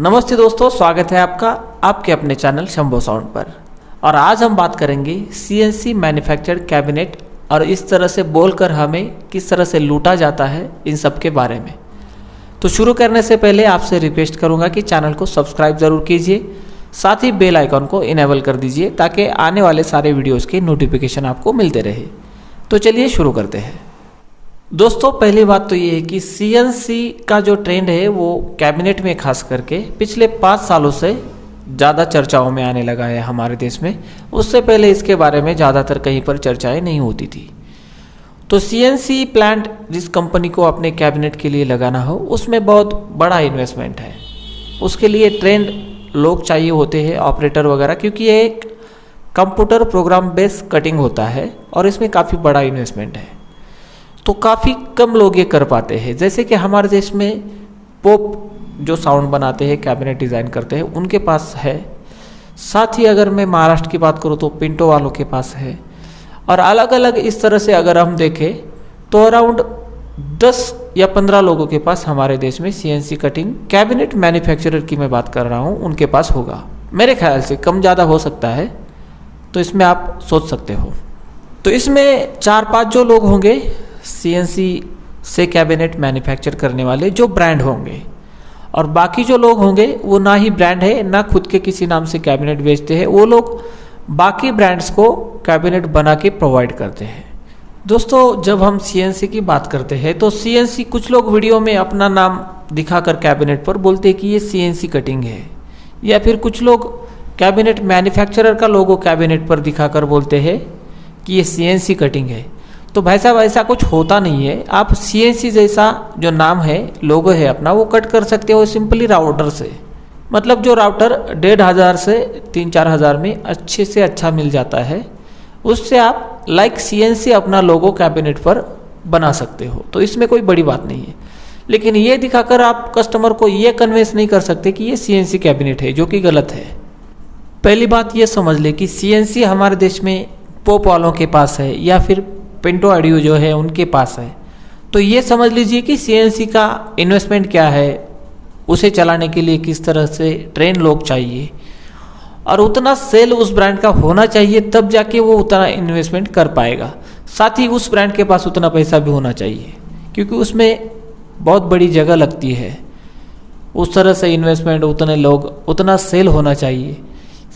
नमस्ते दोस्तों, स्वागत है आपका आपके अपने चैनल शंभो साउंड पर। और आज हम बात करेंगे सीएनसी मैन्युफैक्चर्ड कैबिनेट और इस तरह से बोलकर हमें किस तरह से लूटा जाता है इन सब के बारे में। तो शुरू करने से पहले आपसे रिक्वेस्ट करूंगा कि चैनल को सब्सक्राइब ज़रूर कीजिए, साथ ही बेल आइकॉन को इनेबल कर दीजिए ताकि आने वाले सारे वीडियोज़ के नोटिफिकेशन आपको मिलते रहे। तो चलिए शुरू करते हैं। दोस्तों, पहली बात तो ये है कि सीएनसी का जो ट्रेंड है वो कैबिनेट में खास करके पिछले 5 सालों से ज़्यादा चर्चाओं में आने लगा है हमारे देश में। उससे पहले इसके बारे में ज़्यादातर कहीं पर चर्चाएं नहीं होती थी। तो सीएनसी प्लांट जिस कंपनी को अपने कैबिनेट के लिए लगाना हो उसमें बहुत बड़ा इन्वेस्टमेंट है। उसके लिए ट्रेंड लोग चाहिए होते हैं, ऑपरेटर वगैरह, क्योंकि ये एक कंप्यूटर प्रोग्राम बेस्ड कटिंग होता है और इसमें काफ़ी बड़ा इन्वेस्टमेंट है। तो काफ़ी कम लोग ये कर पाते हैं। जैसे कि हमारे देश में पोप जो साउंड बनाते हैं, कैबिनेट डिज़ाइन करते हैं, उनके पास है। साथ ही अगर मैं महाराष्ट्र की बात करूँ तो पिंटो वालों के पास है। और अलग अलग इस तरह से अगर हम देखें तो अराउंड 10 या 15 लोगों के पास हमारे देश में सीएनसी कटिंग कैबिनेट मैन्युफैक्चरर की मैं बात कर रहा हूँ, उनके पास होगा। मेरे ख्याल से कम ज़्यादा हो सकता है, तो इसमें आप सोच सकते हो। तो इसमें 4-5 जो लोग होंगे सीएनसी से कैबिनेट मैन्युफैक्चर करने वाले, जो ब्रांड होंगे, और बाकी जो लोग होंगे वो ना ही ब्रांड है ना खुद के किसी नाम से कैबिनेट बेचते हैं। वो लोग बाकी ब्रांड्स को कैबिनेट बना के प्रोवाइड करते हैं। दोस्तों, जब हम सीएनसी की बात करते हैं तो सीएनसी, कुछ लोग वीडियो में अपना नाम दिखाकर कैबिनेट पर बोलते हैं कि ये सीएनसी कटिंग है, या फिर कुछ लोग कैबिनेट मैन्युफैक्चरर का लोगो कैबिनेट पर दिखाकर बोलते हैं कि ये सीएनसी कटिंग है। तो भाई साहब, ऐसा कुछ होता नहीं है। आप सीएनसी जैसा जो नाम है, लोगो है अपना, वो कट कर सकते हो सिंपली राउटर से। मतलब जो राउटर 1,500 से 3-4 हज़ार में अच्छे से अच्छा मिल जाता है, उससे आप लाइक सीएनसी अपना लोगो कैबिनेट पर बना सकते हो। तो इसमें कोई बड़ी बात नहीं है। लेकिन ये दिखाकर आप कस्टमर को ये कन्विंस नहीं कर सकते कि ये सीएनसी कैबिनेट है, जो कि गलत है। पहली बात ये समझ ले कि सीएनसी हमारे देश में पोप वालों के पास है या फिर पिंटो ऑडियो जो है उनके पास है। तो ये समझ लीजिए कि सीएनसी का इन्वेस्टमेंट क्या है, उसे चलाने के लिए किस तरह से ट्रेन लोग चाहिए, और उतना सेल उस ब्रांड का होना चाहिए, तब जाके वो उतना इन्वेस्टमेंट कर पाएगा। साथ ही उस ब्रांड के पास उतना पैसा भी होना चाहिए, क्योंकि उसमें बहुत बड़ी जगह लगती है। उस तरह से इन्वेस्टमेंट, उतने लोग, उतना सेल होना चाहिए।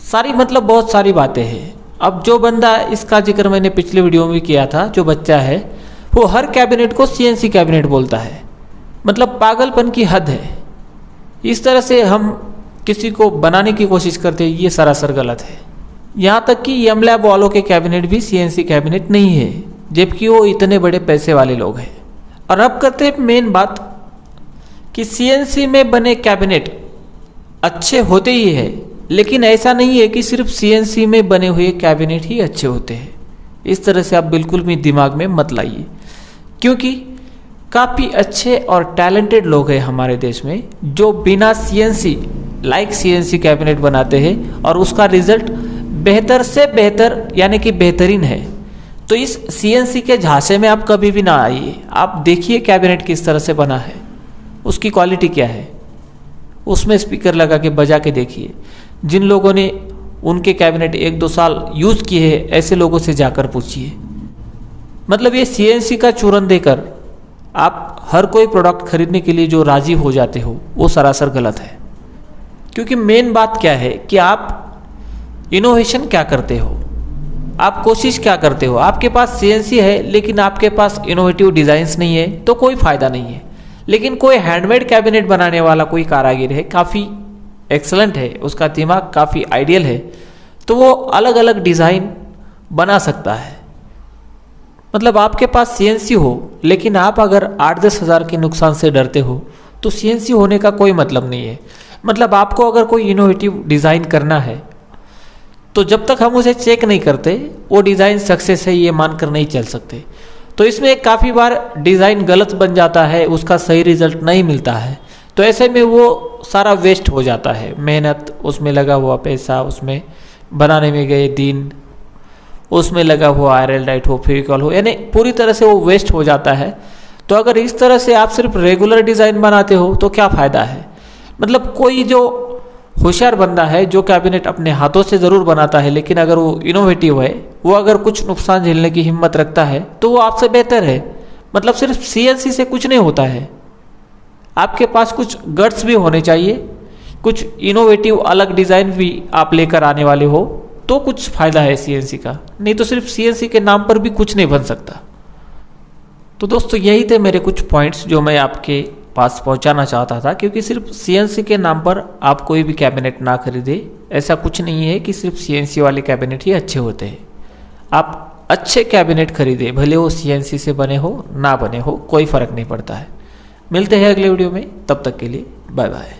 सारी मतलब बहुत सारी बातें हैं। अब जो बंदा, इसका जिक्र मैंने पिछले वीडियो में किया था, जो बच्चा है वो हर कैबिनेट को सीएनसी कैबिनेट बोलता है। मतलब पागलपन की हद है। इस तरह से हम किसी को बनाने की कोशिश करते हैं, ये सरासर गलत है। यहाँ तक कि यमलैब वालों के कैबिनेट भी सीएनसी कैबिनेट नहीं है, जबकि वो इतने बड़े पैसे वाले लोग हैं। और अब करते हैं मेन बात कि सीएनसी में बने कैबिनेट अच्छे होते ही है, लेकिन ऐसा नहीं है कि सिर्फ सीएनसी में बने हुए कैबिनेट ही अच्छे होते हैं। इस तरह से आप बिल्कुल भी दिमाग में मत लाइए, क्योंकि काफ़ी अच्छे और टैलेंटेड लोग हैं हमारे देश में जो बिना सीएनसी लाइक सीएनसी कैबिनेट बनाते हैं और उसका रिजल्ट बेहतर से बेहतर यानी कि बेहतरीन है। तो इस सीएनसी के झांसे में आप कभी भी ना आइए। आप देखिए कैबिनेट किस तरह से बना है, उसकी क्वालिटी क्या है, उसमें स्पीकर लगा के बजा के देखिए। जिन लोगों ने उनके कैबिनेट 1-2 साल यूज़ किए हैं, ऐसे लोगों से जाकर पूछिए। मतलब ये सीएनसी का चूरन देकर आप हर कोई प्रोडक्ट खरीदने के लिए जो राजी हो जाते हो, वो सरासर गलत है। क्योंकि मेन बात क्या है कि आप इनोवेशन क्या करते हो, आप कोशिश क्या करते हो। आपके पास सीएनसी है लेकिन आपके पास इनोवेटिव डिज़ाइंस नहीं है, तो कोई फ़ायदा नहीं है। लेकिन कोई हैंडमेड कैबिनेट बनाने वाला कोई कारीगर है, काफ़ी एक्सलेंट है, उसका दिमाग काफ़ी आइडियल है, तो वो अलग अलग डिज़ाइन बना सकता है। मतलब आपके पास सीएनसी हो, लेकिन आप अगर 8-10 हज़ार के नुकसान से डरते हो, तो सीएनसी होने का कोई मतलब नहीं है। मतलब आपको अगर कोई इनोवेटिव डिज़ाइन करना है, तो जब तक हम उसे चेक नहीं करते वो डिज़ाइन सक्सेस है ये मानकर नहीं चल सकते। तो इसमें काफ़ी बार डिज़ाइन गलत बन जाता है, उसका सही रिजल्ट नहीं मिलता है। तो ऐसे में वो सारा वेस्ट हो जाता है, मेहनत, उसमें लगा हुआ पैसा, उसमें बनाने में गए दिन, उसमें लगा हुआ आयरन लाइट हो, फेविकॉल हो, यानी पूरी तरह से वो वेस्ट हो जाता है। तो अगर इस तरह से आप सिर्फ रेगुलर डिज़ाइन बनाते हो तो क्या फ़ायदा है। मतलब कोई जो होशियार बंदा है जो कैबिनेट अपने हाथों से ज़रूर बनाता है, लेकिन अगर वो इनोवेटिव है, वो अगर कुछ नुकसान झेलने की हिम्मत रखता है तो वो आपसे बेहतर है। मतलब सिर्फ सीएनसी से कुछ नहीं होता है, आपके पास कुछ गट्स भी होने चाहिए, कुछ इनोवेटिव अलग डिज़ाइन भी आप लेकर आने वाले हो तो कुछ फ़ायदा है सीएनसी का, नहीं तो सिर्फ सीएनसी के नाम पर भी कुछ नहीं बन सकता। तो दोस्तों यही थे मेरे कुछ पॉइंट्स जो मैं आपके पास पहुंचाना चाहता था, क्योंकि सिर्फ सीएनसी के नाम पर आप कोई भी कैबिनेट ना खरीदे। ऐसा कुछ नहीं है कि सिर्फ सीएनसी वाले कैबिनेट ही अच्छे होते हैं। आप अच्छे कैबिनेट खरीदे, भले वो सीएनसी से बने हो ना बने हो, कोई फ़र्क नहीं पड़ता है। मिलते हैं अगले वीडियो में, तब तक के लिए बाय बाय।